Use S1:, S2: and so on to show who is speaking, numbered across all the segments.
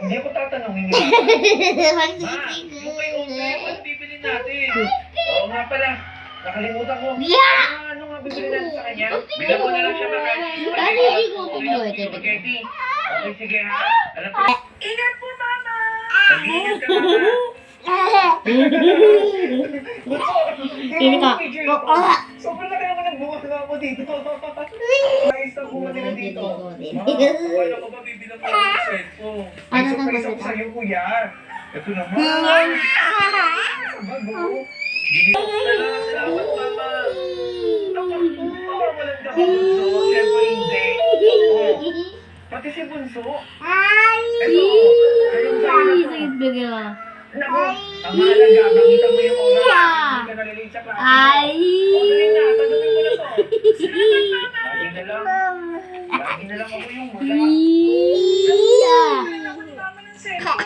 S1: Hindi ako tatanungin niya. Ma,
S2: Magsisigo.
S1: yung kay Ome, ano bibili natin? Oo nga pala. Nakalimutan ko. Ano nga bibili natin sa kanya? Bilang ko na lang siya makain. Spaghetti. Okay, sige ha. Alam ko. Ingat po, mama! Nag-iingat ka, mama.
S2: Ini ka.
S1: Sobrang laki naman ng bunga na ako dito. Ayos na bunga nila dito. Wala ko ba bibilang ko ng cellphone? Ay, surprise ako sa'yo, kuya. Ito naman. Bago. Salamat, mama. Walang bunso. Siyempre hindi. Pati si bunso. Ito. Ayun sa'yo. Naku, ang mahalaga, makita mo yung oras. Hindi ka nalilate sa klase mo. Okay na, tanungin mo na to. Lagi na lang. Lagi na lang ako yung wala. Wala ko ni mama ng cellphone.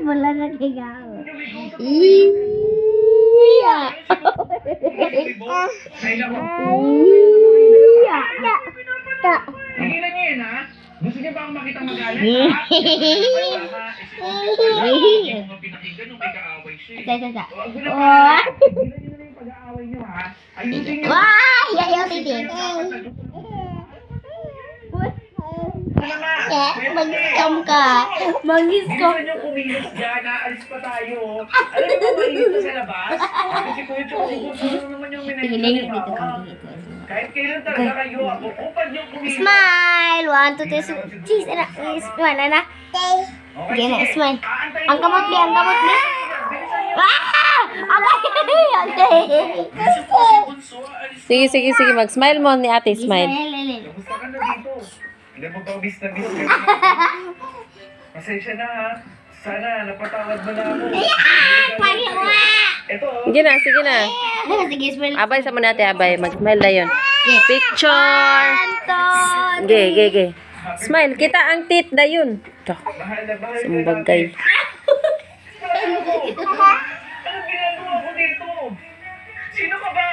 S2: Wala na kaya.
S1: Ay, naku. Tigilan niyo yun, ha? Gusto niyo ba akong makita magalit, ha? Hindi mo pinakinggan nung may kaaway siya, eh. Tigilan niyo na yung pag-aaway niyo, ha? Ayusin niyo.
S2: Mag-scam ka. Mag-scam.
S1: Bilisan niyo kumilos dyan, aalis pa tayo. Alam niyo ba mainit na sa labas? Kasi Kuya Choco, ano naman yung minayos ni Mama? Kahit kailan talaga kayo, ako upad yung kumilos.
S2: Smile! 1, 2, 3, cheese! Smile, na. Sige na, smile. Ang kamot ni, ang kamot ni.
S3: Sige, mag-smile mo ni ate, smile.
S1: Kamusta ka na dito? Hindi mo ba bis na bis ka na? Pasensya na, ha? Sana napatawad mo na ako. Ito,
S3: Sige na.
S2: Sige, smile.
S3: Abay sa muna ate, abay. Mag-smile na yun. Picture!
S2: Anton!
S3: Ge. Smile, kita ang tit na yun. Ito,
S1: mahal na mahal ka
S3: sumbagay.
S1: namin. Anong ginagawa ko dito? Sino ka ba?